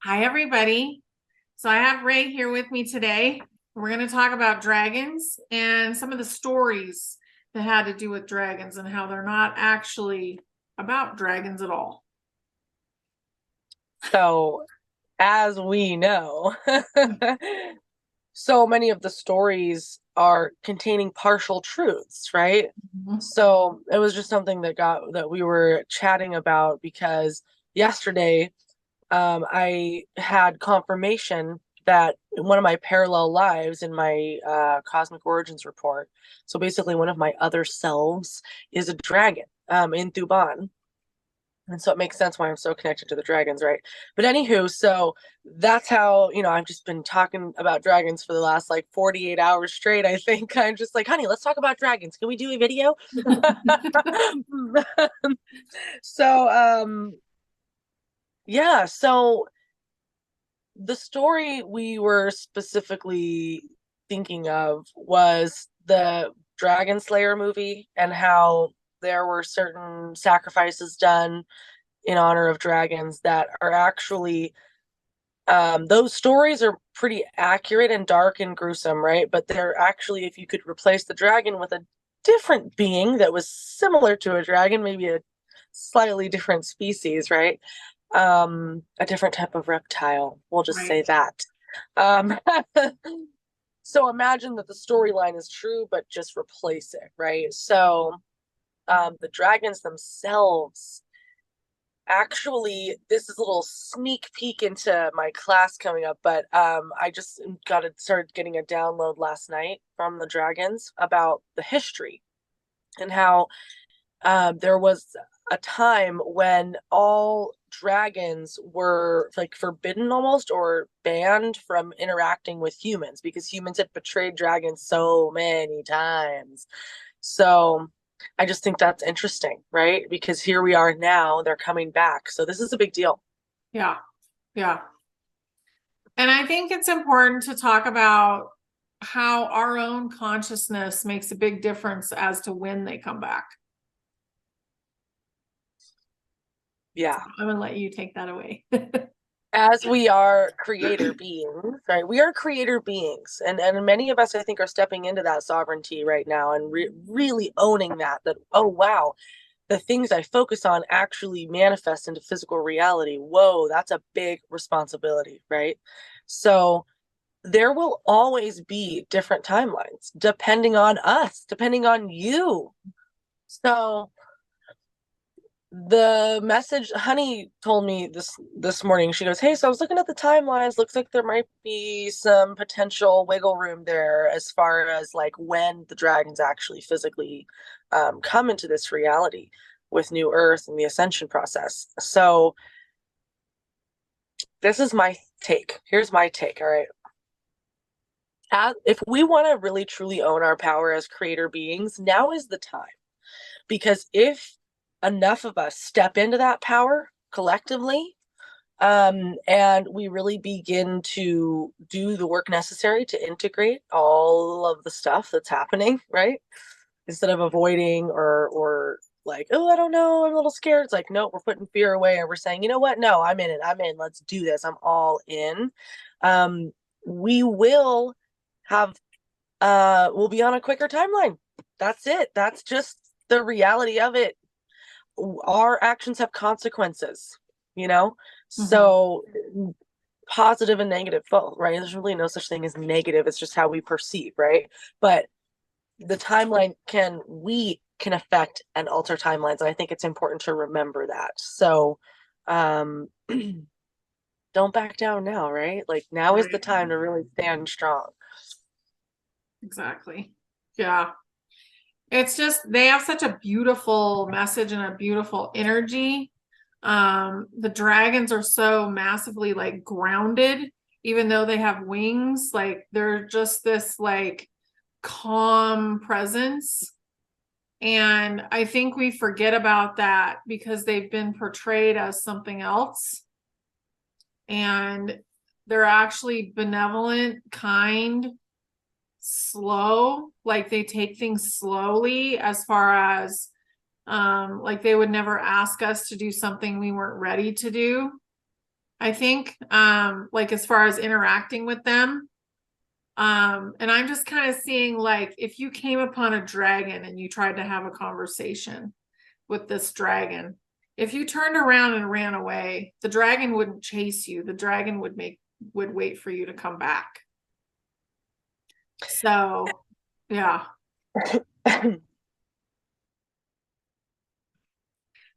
Hi, everybody. So I have Ray here with me today. We're going to talk about dragons and some of the stories that had to do with dragons and how they're not actually about dragons at all. So, as we know, so many of the stories are containing partial truths, right? Mhm. So, it was just something that we were chatting about because yesterday I had confirmation that one of my parallel lives in my cosmic origins report, so basically one of my other selves is a dragon in Thuban. And so it makes sense why I'm so connected to the dragons, right? But anywho, so that's how, I've just been talking about dragons for the last like 48 hours straight. I think I'm just like, honey, let's talk about dragons. Can we do a video? So, yeah, so the story we were specifically thinking of was the Dragon Slayer movie and how there were certain sacrifices done in honor of dragons that are actually those stories are pretty accurate and dark and gruesome, right? But they're actually, if you could replace the dragon with a different being that was similar to a dragon, maybe a slightly different species, right? A different type of reptile, we'll just say Right. that. um so imagine that the storyline is true but just replace it, right? So the dragons themselves, actually, this is a little sneak peek into my class coming up, but I just started getting a download last night from the dragons about the history and how there was a time when all dragons were like forbidden almost or banned from interacting with humans because humans had betrayed dragons so many times. So I just think that's interesting, right? Because here we are now, they're coming back. So this is a big deal. Yeah. Yeah. And I think it's important to talk about how our own consciousness makes a big difference as to when they come back. So Yeah. I'm going to let you take that away. As we are creator beings, right? We are creator beings. And many of us, I think, are stepping into that sovereignty right now and really owning that, oh, wow, the things I focus on actually manifest into physical reality. Whoa, that's a big responsibility, right? So there will always be different timelines depending on us, depending on you. So the message honey told me this morning, she goes, hey, so I was looking at the timelines, looks like there might be some potential wiggle room there as far as like when the dragons actually physically come into this reality with new earth and the ascension process. So this is my take. Here's my take. All right, if we want to really truly own our power as creator beings, now is the time. Because if enough of us step into that power collectively, and we really begin to do the work necessary to integrate all of the stuff that's happening, right? Instead of avoiding or like, oh, I don't know, I'm a little scared. It's like, no, we're putting fear away and we're saying, you know what? No, I'm in it. I'm in. Let's do this. I'm all in. Um, we will have we'll be on a quicker timeline. That's it. That's just the reality of it. Our actions have consequences, you know? Mhm. So positive and negative both, right? There's really no such thing as negative. It's just how we perceive, right? But the timeline we can affect and alter timelines. And I think it's important to remember that. So um don't back down now, right? Like now is the Right. time to really stand strong. Exactly. Yeah. It's just they have such a beautiful message and a beautiful energy. The dragons are so massively like grounded, even though they have wings, like they're just this like calm presence. And I think we forget about that because they've been portrayed as something else. And they're actually benevolent, kind, slow, like they take things slowly as far as like they would never ask us to do something we weren't ready to do. I think, like as far as interacting with them. And I'm just kind of seeing like if you came upon a dragon and you tried to have a conversation with this dragon, if you turned around and ran away, the dragon wouldn't chase you. The dragon would wait for you to come back. So, yeah.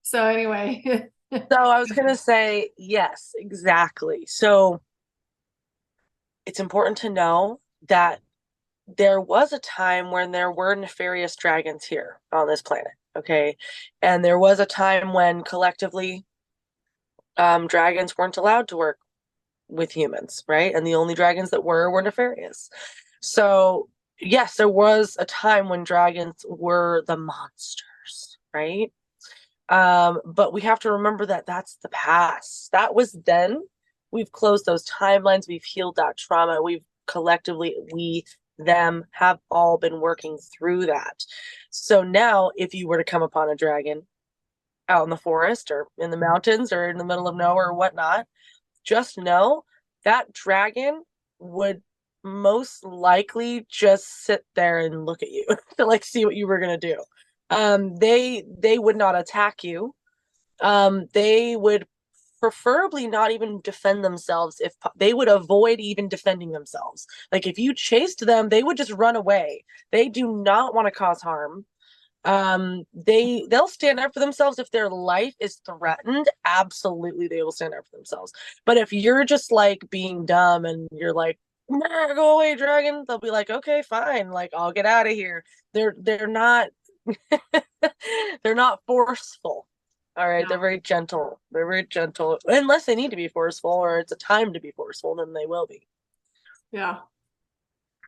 So anyway, So I was going to say, yes, exactly. So it's important to know that there was a time when there were nefarious dragons here on this planet. Okay. And there was a time when collectively dragons weren't allowed to work with humans, right? And the only dragons that were nefarious. So, yes, there was a time when dragons were the monsters, right? But we have to remember that that's the past. That was then. We've closed those timelines. We've healed that trauma. We've collectively, we, them have all been working through that. So now, if you were to come upon a dragon out in the forest or in the mountains or in the middle of nowhere or whatnot, just know that dragon would most likely just sit there and look at you to like see what you were gonna do. They would not attack you. They would preferably not even defend themselves if they would avoid even defending themselves. Like if you chased them, they would just run away. They do not want to cause harm. They'll stand up for themselves if their life is threatened. Absolutely, they will stand up for themselves. But if you're just like being dumb and you're like, nah, go away, dragon, they'll be like, okay, fine, like I'll get out of here. They're not they're not forceful. All right, they're no, very gentle. They're very gentle. Unless they need to be forceful or it's a time to be forceful, then they will be. yeah.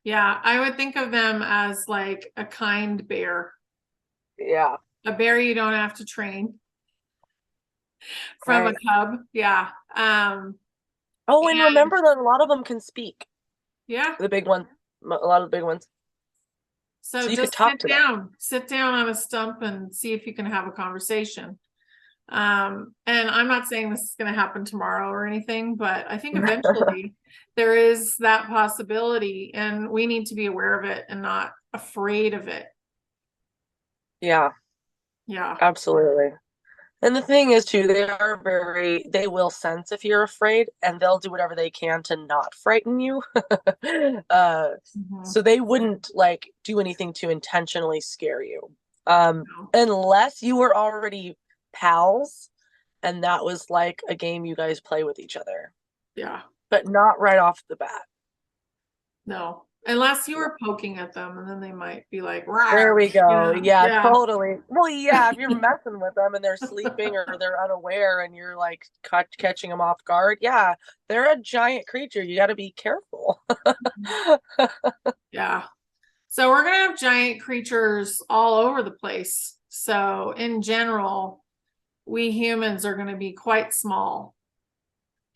Yeah, I would think of them as like a kind bear, Yeah. a bear you don't have to train from a Right. cub. Yeah. Oh, and And remember that a lot of them can speak. yeah. The big one, a lot of the big ones. So So you could just talk to them. sit down on a stump and see if you can have a conversation. And I'm not saying this is going to happen tomorrow or anything, but I think eventually there is that possibility and we need to be aware of it and not afraid of it. Yeah, Yeah. absolutely. And the thing is too, they will sense if you're afraid and they'll do whatever they can to not frighten you. uh, Mhm. so they wouldn't like do anything to intentionally scare you. No. Unless you were already pals and that was like a game you guys play with each other, Yeah. but not right off the bat. No. Unless you were poking at them and then they might be like, "Rawr," There we go. Yeah, Yeah. totally. Well, yeah, if you're messing with them and they're sleeping or they're unaware and you're like catching them off guard, yeah, they're a giant creature. You got to be careful. Yeah. So we're gonna have giant creatures all over the place. So in general, we humans are gonna be quite small.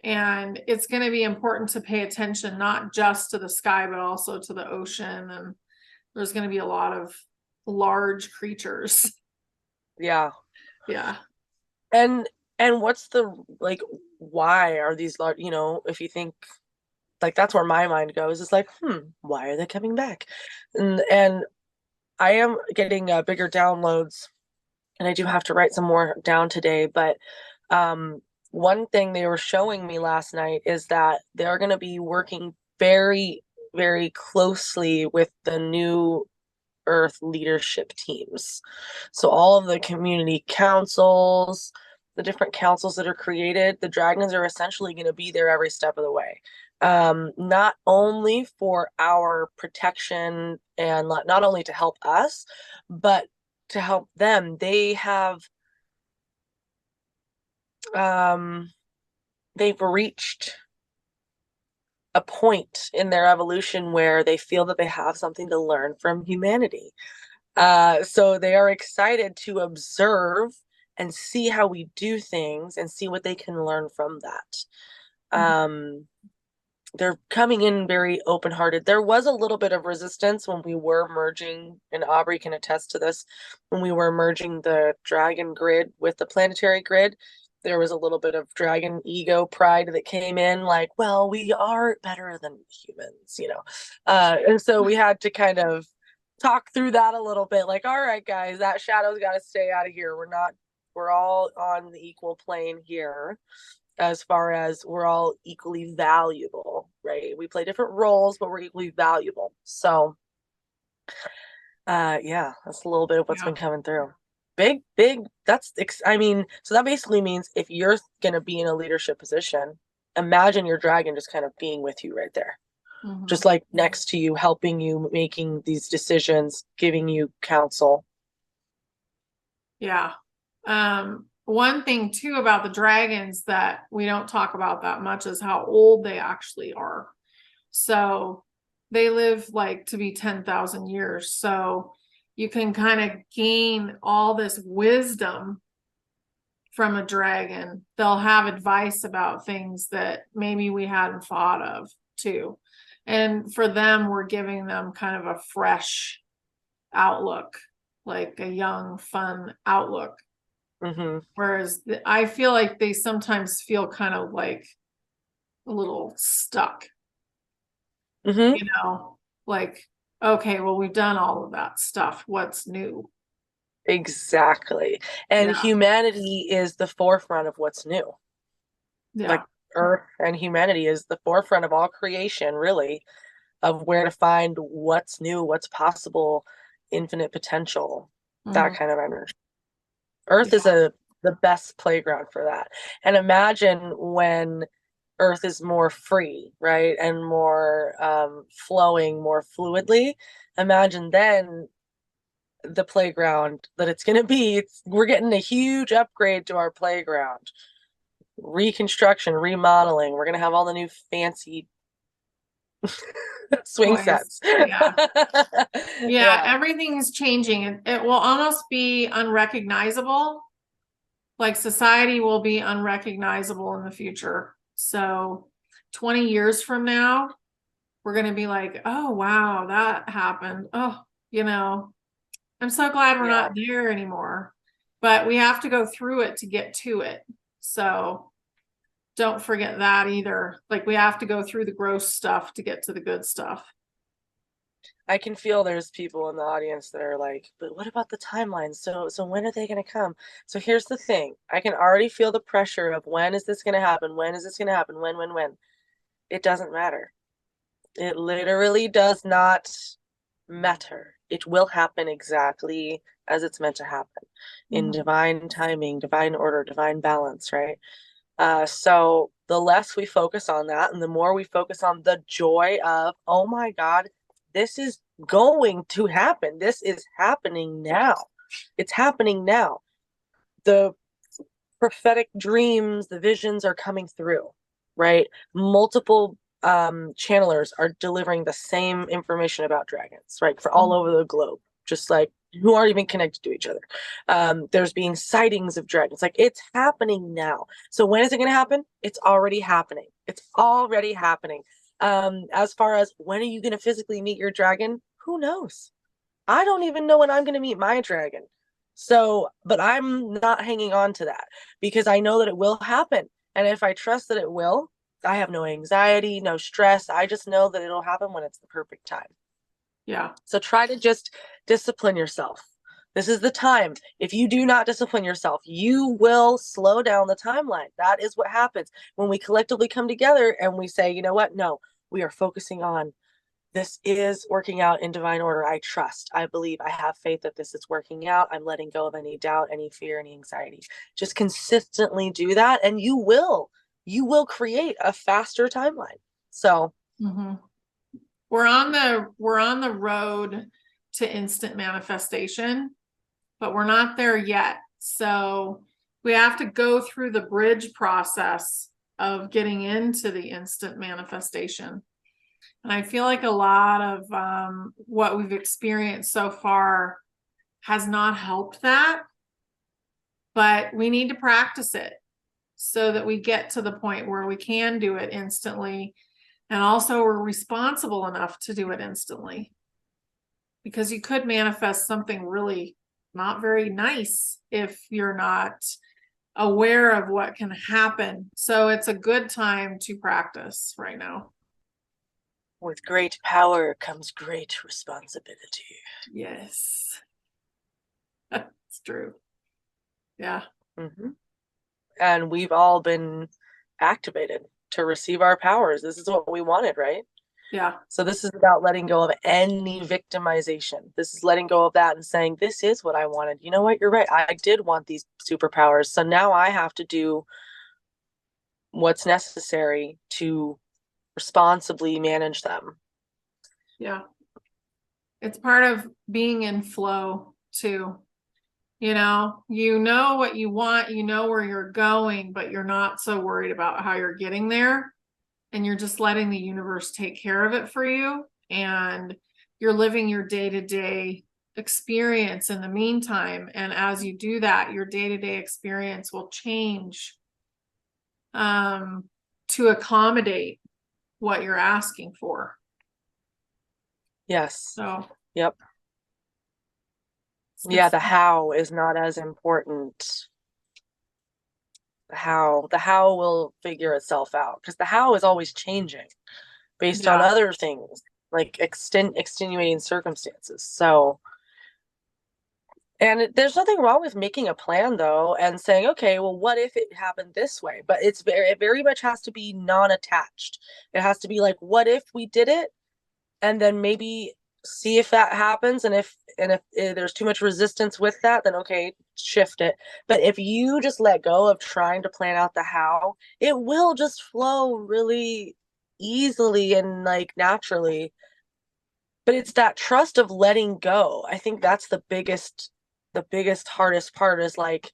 And it's gonna be important to pay attention not just to the sky, but also to the ocean. And there's gonna be a lot of large creatures. Yeah. Yeah. And what's the like why are these large, if you think like that's where my mind goes, is like, why are they coming back? And I am getting bigger downloads and I do have to write some more down today. But one thing they were showing me last night is that they're going to be working very, very closely with the new Earth leadership teams. So all of the community councils, the different councils that are created, the dragons are essentially going to be there every step of the way. Not only for our protection and not only to help us, but to help them. Um, they've reached a point in their evolution where they feel that they have something to learn from humanity. So they are excited to observe and see how we do things and see what they can learn from that. They're coming in very open-hearted. There was a little bit of resistance when we were merging, and Aubrey can attest to this, when we were merging the dragon grid with the planetary grid. there was a little bit of dragon ego pride that came in, like, well, we are better than humans, you know. And so we had to kind of talk through that a little bit, like, all right, guys, that shadow's got to stay out of here. We're all on the equal plane here, as far as we're all equally valuable, right? We play different roles, but we're equally valuable. So yeah, that's a little bit of what's Yeah. been coming through. Big, I mean, so that basically means if you're going to be in a leadership position, imagine your dragon just kind of being with you right there, Mm-hmm. just like next to you, helping you, making these decisions, giving you counsel. Yeah. One thing too about the dragons that we don't talk about that much is how old they actually are. So they live like to be 10,000 years. So you can kind of gain all this wisdom from a dragon. They'll have advice about things that maybe we hadn't thought of too. And for them, we're giving them kind of a fresh outlook, like a young, fun outlook. Mm-hmm. Whereas I feel like they sometimes feel kind of like a little stuck, Mm-hmm. you know, like, okay, well, we've done all of that stuff. What's new? Exactly. And Yeah. humanity is the forefront of what's new. Like Yeah. Earth and humanity is the forefront of all creation, really, of where to find what's new, what's possible, infinite potential, that Hmm. kind of energy. Earth is Yeah. the best playground for that. And imagine when Earth is more free, right? And more flowing more fluidly. Imagine then the playground that it's going to be. We're getting a huge upgrade to our playground. Reconstruction, remodeling. We're going to have all the new fancy swing Toys. sets. Yeah. Yeah. Yeah. Everything is changing. It will almost be unrecognizable. Like society will be unrecognizable in the future. So 20 years from now, we're going to be like, oh, wow, that happened. Oh, you know, I'm so glad we're Yeah. not there anymore. But we have to go through it to get to it. So don't forget that either. Like we have to go through the gross stuff to get to the good stuff. I can feel there's people in the audience that are like, but what about the timeline? So when are they going to come? So here's the thing. I can already feel the pressure of when is this going to happen? When is this going to happen? When? It doesn't matter. It literally does not matter. It will happen exactly as it's meant to happen in Mhm. divine timing, divine order, divine balance, right? So the less we focus on that and the more we focus on the joy of, oh my God, this is going to happen. This is happening now. It's happening now. The prophetic dreams, the visions are coming through, right? Multiple channelers are delivering the same information about dragons, right? For all over the globe, just like who aren't even connected to each other. There's being sightings of dragons. Like it's happening now. So when is it going to happen? It's already happening. It's already happening. As far as when are you going to physically meet your dragon? Who knows? I don't even know when I'm going to meet my dragon. So, but I'm not hanging on to that because I know that it will happen. And if I trust that it will, I have no anxiety, no stress. I just know that it'll happen when it's the perfect time. Yeah. So try to just discipline yourself. This is the time. If you do not discipline yourself, you will slow down the timeline. That is what happens when we collectively come together and we say, you know what? No, we are focusing on this is working out in divine order. I trust, I believe, I have faith that this is working out. I'm letting go of any doubt, any fear, any anxiety. Just consistently do that and you will create a faster timeline. So Mhm. We're on the road to instant manifestation, but we're not there yet. So we have to go through the bridge process of getting into the instant manifestation. And I feel like a lot of what we've experienced so far has not helped that, but we need to practice it so that we get to the point where we can do it instantly. And also, we're responsible enough to do it instantly because you could manifest something really not very nice if you're not aware of what can happen. So it's a good time to practice right now. With great power comes great responsibility. Yes. It's true. Yeah. Mm-hmm. And we've all been activated to receive our powers. This is what we wanted, right? Yeah. So this is about letting go of any victimization. This is letting go of that and saying, this is what I wanted. You know what? You're right. I did want these superpowers. So now I have to do what's necessary to responsibly manage them. Yeah. It's part of being in flow too. You know what you want, you know where you're going, but you're not so worried about how you're getting there. And you're just letting the universe take care of it for you. And you're living your day to day experience in the meantime. And as you do that, your day to day experience will change to accommodate what you're asking for. Yes. So, Yep. it's good Yeah, the stuff. how is not as important. The how will figure itself out because the how is always changing based on Yeah. other things like extenuating circumstances. So, and there's nothing wrong with making a plan though and saying, okay, well, what if it happened this way? But it very much has to be non-attached. It has to be like, what if we did it? And then maybe see if that happens. And if there's too much resistance with that, then okay, shift it. But if you just let go of trying to plan out the how, it will just flow really easily and like naturally. But it's that trust of letting go. I think that's the biggest hardest part is like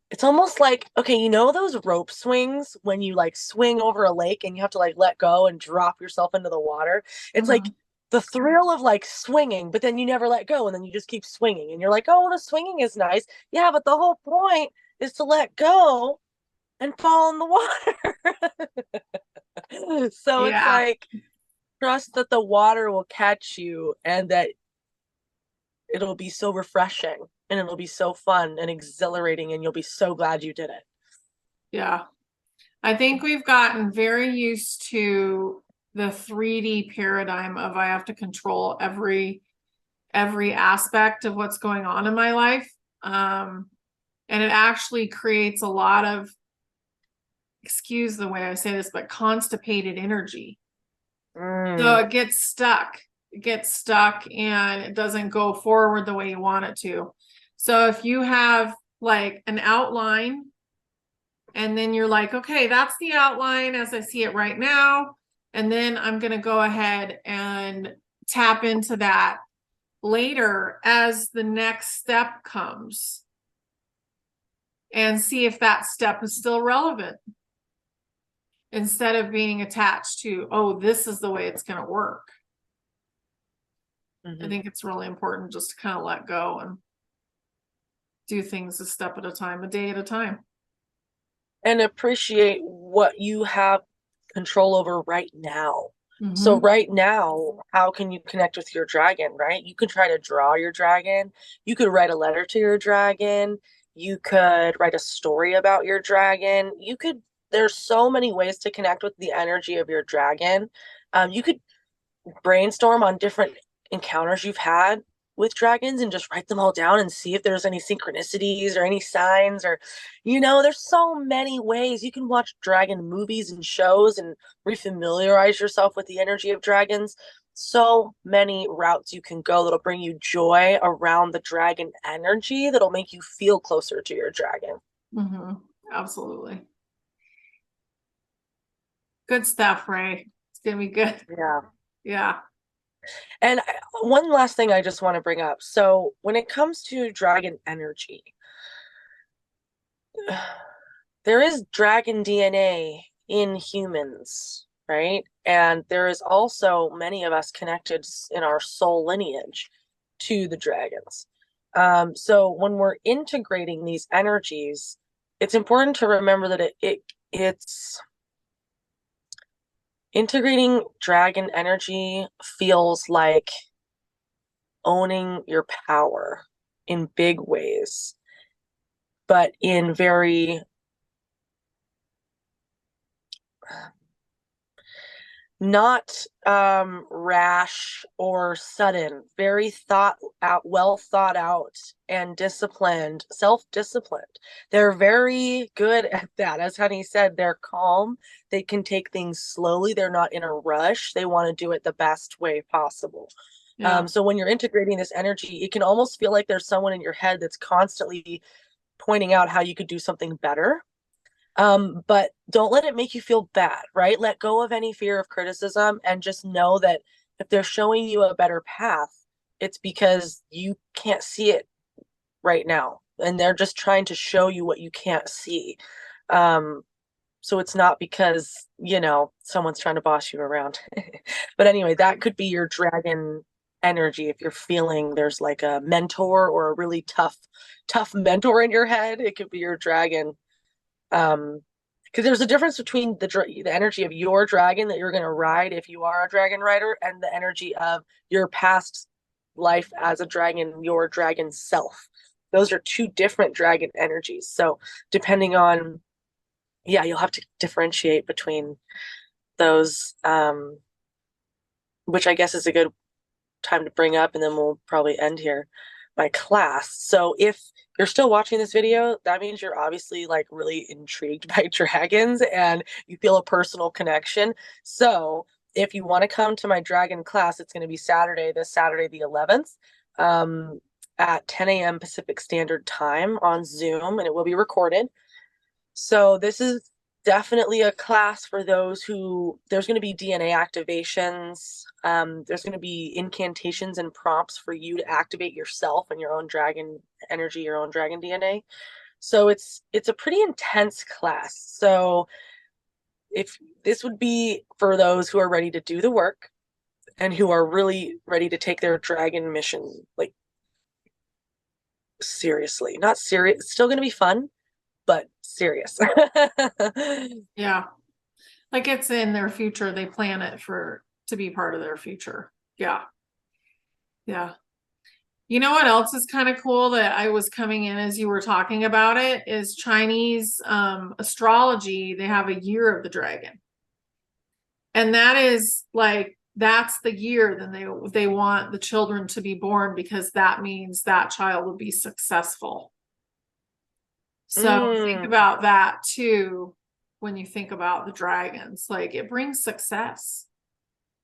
it's almost like, okay, you know those rope swings when you like swing over a lake and you have to like let go and drop yourself into the water? It's like Mhm. the thrill of like swinging, but then you never let go and then you just keep swinging and you're like, oh, the swinging is nice. Yeah, but the whole point is to let go and fall in the water. So it's Yeah. like trust that the water will catch you and that it'll be so refreshing and it'll be so fun and exhilarating and you'll be so glad you did it. Yeah. I think we've gotten very used to the 3D paradigm of I have to control every aspect of what's going on in my life. And it actually creates a lot of, excuse the way I say this, but constipated energy. So Mm. it gets stuck. It gets stuck and it doesn't go forward the way you want it to. So if you have like an outline and then you're like, okay, that's the outline as I see it right now. And then I'm going to go ahead and tap into that later as the next step comes and see if that step is still relevant instead of being attached to, oh, this is the way it's going to work. I Mm-hmm. think it's really important just to kind of let go and do things a step at a time, a day at a time. And appreciate what you have control over right now. So Mm-hmm. right now, how can you connect with your dragon, right? You can try to draw your dragon. You could write a letter to your dragon. You could write a story about your dragon. There's so many ways to connect with the energy of your dragon. You could brainstorm on different encounters you've had with dragons and just write them all down and see if there's any synchronicities or any signs or there's so many ways you can watch dragon movies and shows and refamiliarize yourself with the energy of dragons. So many routes you can go that'll bring you joy around the dragon energy that'll make you feel closer to your dragon. Mm-hmm. Absolutely. Good stuff, Ray. It's gonna be good. Yeah. Yeah. And one last thing I just want to bring up. So, when it comes to dragon energy, there is dragon DNA in humans, right? And there is also many of us connected in our soul lineage to the dragons. So when we're integrating these energies, it's important to remember that it's integrating dragon energy feels like owning your power in big ways. but in very not rash or sudden, very well thought out and disciplined, self-disciplined. They're very good at that. As Honey said, they're calm. They can take things slowly. They're not in a rush. They want to do it the best way possible. Yeah. So when you're integrating this energy, it can almost feel like there's someone in your head that's constantly pointing out how you could do something better. But don't let it make you feel bad, right? Let go of any fear of criticism and just know that if they're showing you a better path, it's because you can't see it right now. And they're just trying to show you what you can't see. Um, so it's not because, someone's trying to boss you around. But anyway, that could be your dragon energy if you're feeling there's like a mentor or a really tough mentor in your head. It could be your dragon. Because there's a difference between the energy of your dragon that you're going to ride if you are a dragon rider, and the energy of your past life as a dragon, your dragon self. Those are two different dragon energies. So depending on, yeah, you'll have to differentiate between those, which I guess is a good time to bring up, and then we'll probably end here. My class. So if you're still watching this video, that means you're obviously like really intrigued by dragons and you feel a personal connection. So if you want to come to my dragon class, it's going to be this Saturday, the 11th, at 10 a.m. Pacific Standard Time on Zoom, and it will be recorded. So this is definitely a class for those who, there's going to be DNA activations. There's going to be incantations and prompts for you to activate yourself and your own dragon energy, your own dragon DNA. So it's a pretty intense class. So if this would be for those who are ready to do the work and who are really ready to take their dragon mission like seriously, not serious, it's still going to be fun, but serious. Yeah. Like it's in their future. They plan it to be part of their future. Yeah. Yeah. You know what else is kind of cool that I was coming in as you were talking about it is Chinese astrology. They have a year of the dragon. And that is like that's the year then they want the children to be born because that means that child will be successful. So think Mm. about that too when you think about the dragons. Like it brings success.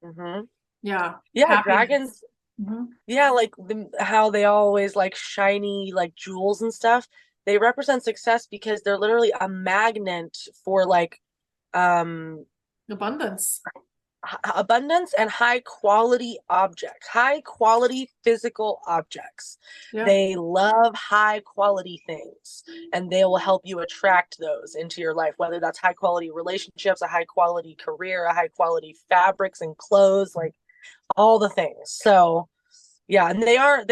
Mm-hmm. Yeah. Yeah, Happiness. dragons. Hmm. Yeah, like how they always like shiny like jewels and stuff. They represent success because they're literally a magnet for like um Abundance. abundance and high quality objects, high quality physical objects. Yeah. They love high quality things and they will help you attract those into your life, whether that's high quality relationships, a high quality career, a high quality fabrics and clothes, like all the things. So yeah, and they are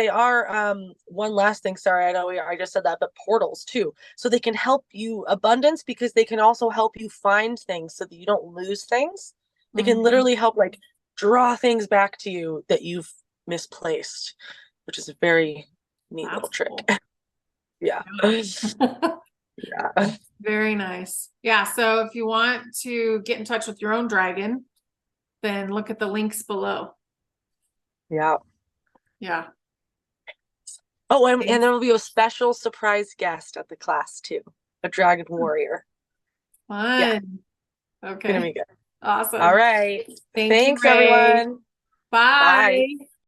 one last thing, sorry, I know I just said that, but portals too. So they can help you abundance because they can also help you find things so that you don't lose things. They can Hmm. literally help like draw things back to you that you've misplaced, which is a very neat little That's trick. cool. Yeah. Yeah. Yeah. Very nice. Yeah. So if you want to get in touch with your own dragon, then look at the links below. Yeah. Yeah. Oh, and Thanks. there will be a special surprise guest at the class too, a dragon warrior. Yeah, Fun. gonna Okay. be good. All Awesome. right. Thank you, Thanks, Ray. everyone. Bye. Bye.